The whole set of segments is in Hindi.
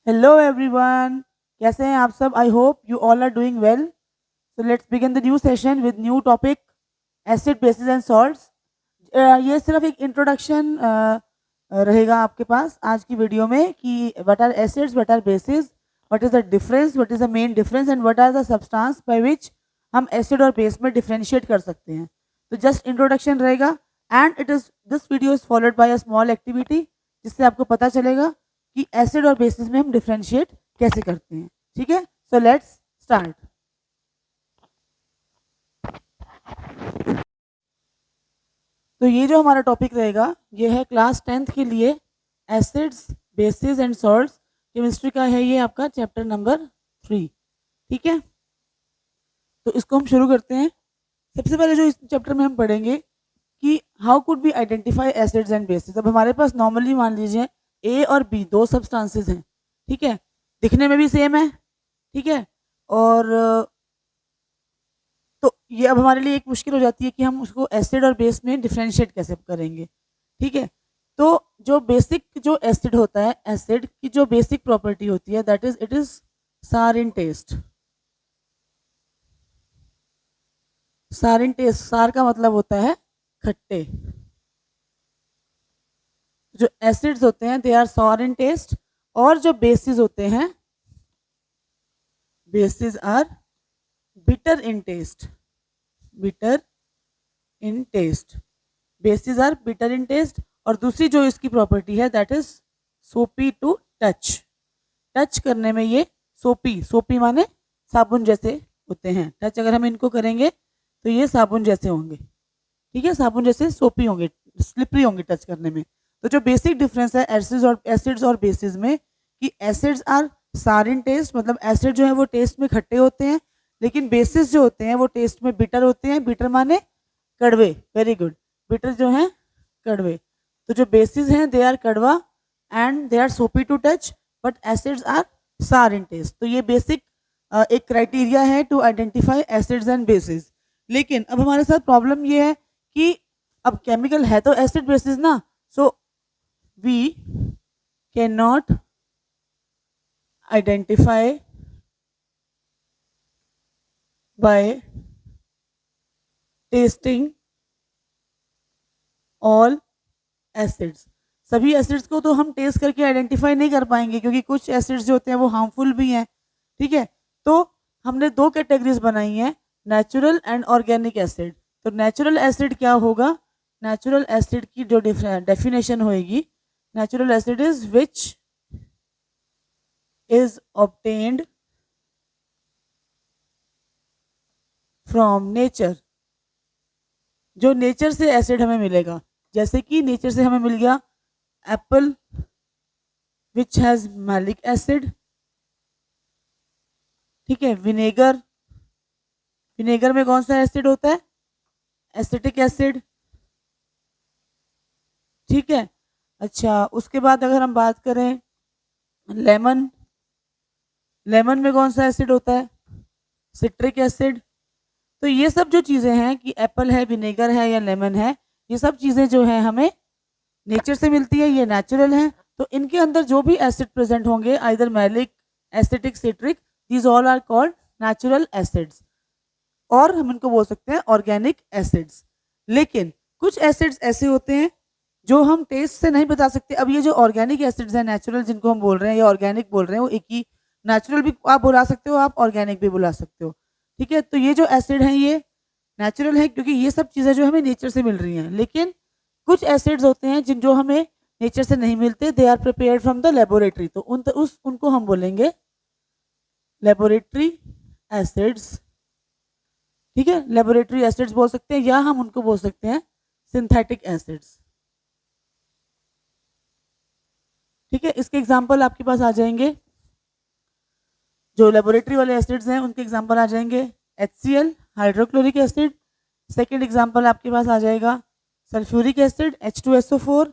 हेलो एवरीवन, कैसे हैं आप सब? I hope you all are doing well. So let's begin the new session with new topic acid bases and salts. ये सिर्फ एक इंट्रोडक्शन रहेगा आपके पास आज की वीडियो में कि what are acids, what are bases, what is the difference, what is the main difference and what are the substance by which हम एसिड और बेस में डिफरेंशिएट कर सकते हैं. तो जस्ट इंट्रोडक्शन रहेगा and it is this video is followed by a small activity जिससे आपको पता चलेगा कि एसिड और बेसिस में हम डिफरेंशिएट कैसे करते हैं. ठीक है, सो लेट्स स्टार्ट. तो ये जो हमारा टॉपिक रहेगा ये है क्लास 10th के लिए acids, basis and salts. Chemistry का है ये आपका चैप्टर नंबर 3. ठीक है, तो इसको हम शुरू करते हैं. सबसे पहले जो इस चैप्टर में हम पढ़ेंगे कि how could be identify acids and basis. अब हमारे पास नॉर्मली मान लीजिए ए और बी दो सब्सटेंसेस हैं. ठीक है, दिखने में भी सेम है. ठीक है, और तो ये अब हमारे लिए एक मुश्किल हो जाती है कि हम उसको एसिड और बेस में डिफरेंशिएट कैसे करेंगे. ठीक है, तो जो बेसिक जो एसिड होता है, एसिड की जो बेसिक प्रॉपर्टी होती है दैट इज इट इज सार इन टेस्ट. सार इन टेस्ट, सार का मतलब होता है खट्टे. जो एसिड्स होते हैं they are sour in taste और जो बेसिस होते हैं bases are bitter in taste. Bitter in taste, bases are bitter in taste. और दूसरी जो इसकी प्रॉपर्टी है that is soapy to touch. Touch करने में ये सोपी, सोपी माने साबुन जैसे होते हैं. टच अगर हम इनको करेंगे तो ये साबुन जैसे होंगे. ठीक है, साबुन जैसे सोपी होंगे, स्लिपरी होंगे टच करने में. तो जो बेसिक डिफरेंस है एसिड्स और बेसिस में कि acids are sour in test, मतलब एसिड जो है वो टेस्ट में खट्टे होते हैं, लेकिन बेसिस जो होते हैं वो टेस्ट में बिटर होते हैं. बिटर माने कड़वे. वेरी गुड, बिटर जो है कड़वे. तो जो बेसिस हैं दे आर कड़वा and they are soapy to touch but acids are sour in taste. तो ये बेसिक एक क्राइटेरिया है to identify acids and bases. लेकिन अब हमारे साथ प्रॉब्लम ये है कि अब केमिकल है तो एसिड बेसिस ना, so we can not identify by testing all acids. सभी एसिड्स को तो हम टेस्ट करके आइडेंटिफाई नहीं कर पाएंगे क्योंकि कुछ एसिड्स जो होते हैं वो हार्मफुल भी हैं. ठीक है, तो हमने दो कैटेगरीज बनाई हैं, नेचुरल एंड ऑर्गेनिक एसिड. तो नेचुरल एसिड क्या होगा? नेचुरल एसिड की जो डेफिनेशन होगी, natural acid is which is obtained from nature. जो नेचर से एसिड हमें मिलेगा, जैसे कि नेचर से हमें मिल गया Apple which has malic acid. ठीक है, विनेगर, विनेगर में कौन सा एसिड होता है? Acetic acid. ठीक है, अच्छा उसके बाद अगर हम बात करें लेमन, लेमन में कौन सा एसिड होता है? Citric acid. तो ये सब जो चीज़ें हैं कि एप्पल है, विनेगर है या लेमन है, ये सब चीज़ें जो हैं हमें नेचर से मिलती है, ये नेचुरल हैं. तो इनके अंदर जो भी एसिड प्रेजेंट होंगे, either malic, acetic, citric, these all are called natural acids. और हम इनको बोल सकते हैं ऑर्गेनिक एसिड्स. लेकिन कुछ एसिड्स ऐसे होते हैं जो हम टेस्ट से नहीं बता सकते. अब ये जो ऑर्गेनिक एसिड्स हैं, नेचुरल जिनको हम बोल रहे हैं या ऑर्गेनिक बोल रहे हैं, वो एक ही, नेचुरल भी आप बुला सकते हो, आप ऑर्गेनिक भी बुला सकते हो. ठीक है, तो ये जो एसिड हैं ये नेचुरल है क्योंकि ये सब चीज़ें जो हमें नेचर से मिल रही हैं. लेकिन कुछ एसिड्स होते हैं जिन जो हमें नेचर से नहीं मिलते, they are prepared from the laboratory. तो उनको हम बोलेंगे लेबोरेटरी एसिड्स. ठीक है, लेबोरेटरी एसिड्स बोल सकते हैं या हम उनको बोल सकते हैं सिंथेटिक एसिड्स. ठीक है, इसके एग्जांपल आपके पास आ जाएंगे. जो लेबोरेटरी वाले एसिड्स हैं उनके एग्जांपल आ जाएंगे HCl, hydrochloric acid. Second example आपके पास आ जाएगा sulphuric acid, H2SO4.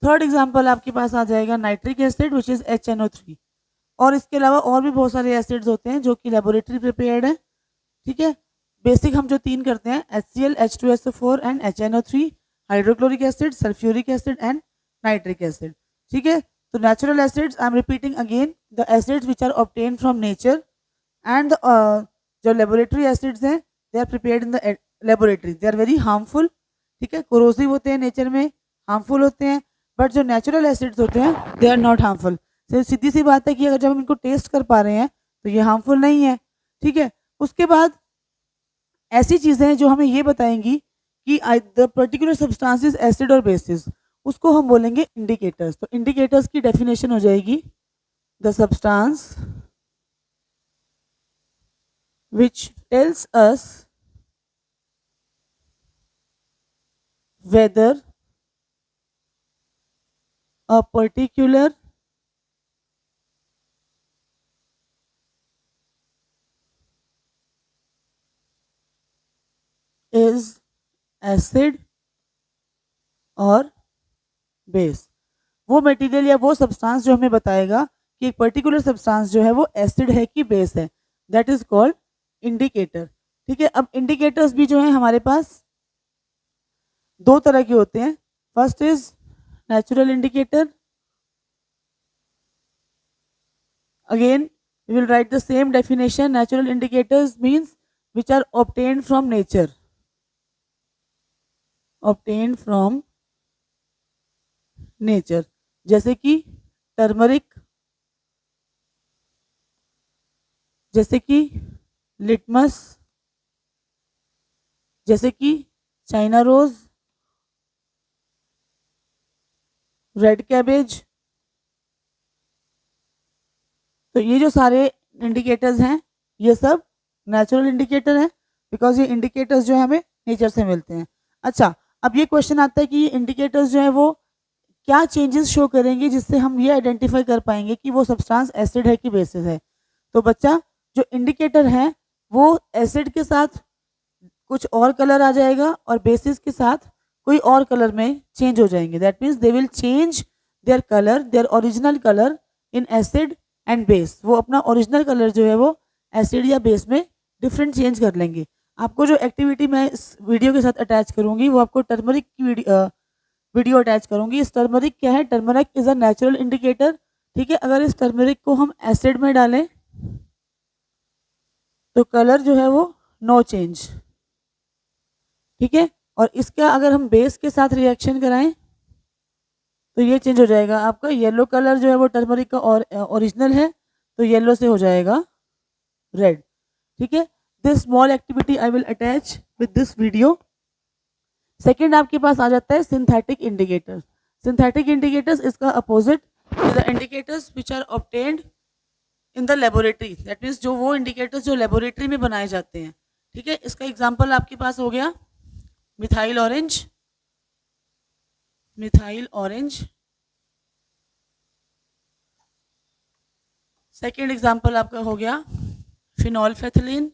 Third example आपके पास आ जाएगा nitric acid which is HNO3. और इसके अलावा और भी बहुत सारे एसिड्स होते हैं जो कि लेबोरेटरी प्रिपेयर्ड है. ठीक है, बेसिक हम जो तीन करते हैं HCl, H2SO4 and HNO3, hydrochloric acid, sulphuric acid and nitric acid. ठीक है, तो natural acids, I am repeating again, the acids which are obtain from nature and जो लेबोरेटरी एसिड्स हैं they are prepared in the laboratory, they are very harmful, ठीक है, कोरोसिव होते हैं नेचर में, हार्मफुल होते हैं, बट जो नेचुरल एसिड्स होते हैं दे आर नॉट हार्मफुल। तो सीधी सी बात है कि अगर जब हम इनको टेस्ट कर पा रहे हैं तो ये हार्मफुल नहीं है, ठीक है। उसके बाद ऐसी चीज़ें हैं जो हमें ये बताएंगी कि द पर्टिकुलर सब्सटेंसेस एसिड और बेसिस, उसको हम बोलेंगे इंडिकेटर्स। तो इंडिकेटर्स की डेफिनेशन हो जाएगी the substance which tells us whether a particular is acid और बेस। वो मटेरियल या वो सब्सटेंस जो हमें बताएगा कि एक पर्टिकुलर सब्सटेंस जो है वो एसिड है कि बेस है, दैट इज कॉल्ड इंडिकेटर, ठीक है। अब इंडिकेटर्स भी जो है हमारे पास दो तरह के होते हैं। First is natural indicator, again we will write the same definition. Natural indicators means which are obtained from nature, obtained from nature, जैसे कि टर्मरिक, जैसे कि लिटमस, जैसे कि चाइना रोज, रेड कैबेज। तो ये जो सारे इंडिकेटर्स हैं ये सब नेचुरल इंडिकेटर हैं, बिकॉज ये इंडिकेटर्स जो है हमें नेचर से मिलते हैं। अच्छा, अब ये क्वेश्चन आता है कि ये इंडिकेटर्स जो है वो क्या चेंजेस शो करेंगे जिससे हम ये आइडेंटिफाई कर पाएंगे कि वो सब्सटेंस एसिड है कि बेसिस है। तो बच्चा, जो इंडिकेटर है वो एसिड के साथ कुछ और कलर आ जाएगा और बेसिस के साथ कोई और कलर में चेंज हो जाएंगे। That means they will change their colour, their original colour in acid and base. वो अपना ओरिजिनल कलर जो है वो एसिड या बेस में डिफरेंट चेंज कर लेंगे। आपको जो एक्टिविटी मैं इस वीडियो के साथ अटैच करूंगी वो आपको टर्मरिक की वीडियो अटैच करूंगी। इस टर्मरिक क्या है, turmeric is a natural indicator, ठीक है। अगर इस टर्मरिक को हम एसिड में डालें तो कलर जो है वो नो चेंज, ठीक है। और इसका अगर हम बेस के साथ रिएक्शन कराएं तो ये चेंज हो जाएगा। आपका येलो कलर जो है वो टर्मरिक का और ओरिजिनल है तो येलो से हो जाएगा रेड, ठीक है। This small activity I will attach with this video. Second आपके पास आ जाता है सिंथेटिक इंडिकेटर्स। सिंथेटिक इंडिकेटर्स इसका opposite, the indicators which are obtained in the laboratory, that means जो वो इंडिकेटर्स जो लेबोरेटरी में बनाए जाते हैं, ठीक है। इसका एग्जाम्पल आपके पास हो गया methyl orange, methyl orange. Second example आपका हो गया फिनोल्फेथिलीन,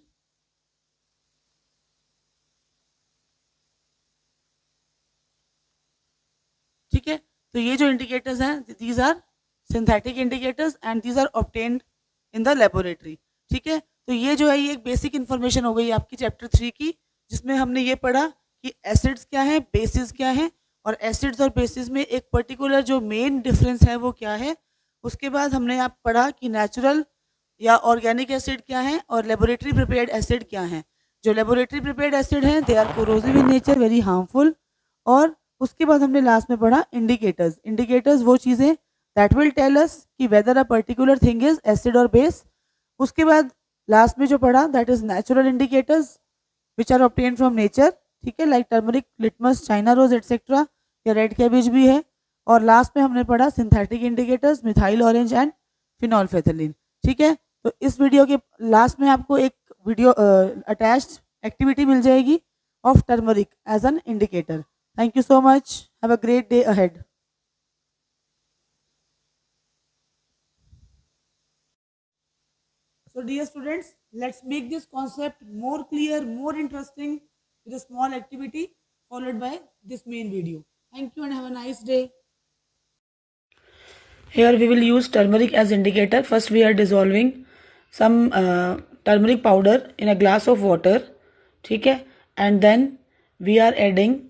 ठीक है। तो ये जो इंडिकेटर्स हैं these are synthetic indicators and these are obtained in the laboratory, ठीक है। तो ये जो है ये एक बेसिक इंफॉर्मेशन हो गई आपकी चैप्टर 3 की, जिसमें हमने ये पढ़ा कि एसिड्स क्या है, बेसिस क्या है, और एसिड्स और बेसिस में एक पर्टिकुलर जो मेन डिफरेंस है वो क्या है। उसके बाद हमने आप पढ़ा कि नेचुरल या ऑर्गेनिक एसिड क्या है और लेबोरेटरी प्रिपेयर्ड एसिड क्या है। जो लेबोरेटरी प्रिपेयर्ड एसिड हैं they are corrosive in nature, very harmful. और उसके बाद हमने लास्ट में पढ़ा इंडिकेटर्स। इंडिकेटर्स वो चीज़ें दैट विल टेल अस कि whether a particular thing is acid और बेस। उसके बाद लास्ट में जो पढ़ा that is natural indicators which are obtain from nature, ठीक है, like turmeric, litmus, china rose etcetera, या रेड कैबेज भी है। और लास्ट में हमने पढ़ा synthetic indicators, methyl orange and phenolphthalein, ठीक है। तो इस वीडियो के लास्ट में आपको एक वीडियो अटैच्ड एक्टिविटी मिल जाएगी of turmeric as an indicator. Thank you so much. Have a great day ahead. So dear students, let's make this concept more clear, more interesting with a small activity followed by this main video. Thank you and have a nice day. Here we will use turmeric as indicator. First we are dissolving some turmeric powder in a glass of water, ठीक है, and then we are adding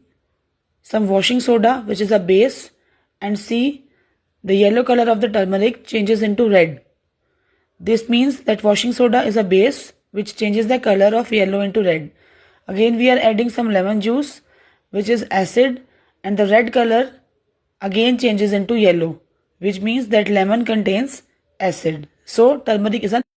some washing soda which is a base, and see the yellow color of the turmeric changes into red. This means that washing soda is a base which changes the color of yellow into red. Again we are adding some lemon juice which is acid, and the red color again changes into yellow, which means that lemon contains acid. So turmeric is a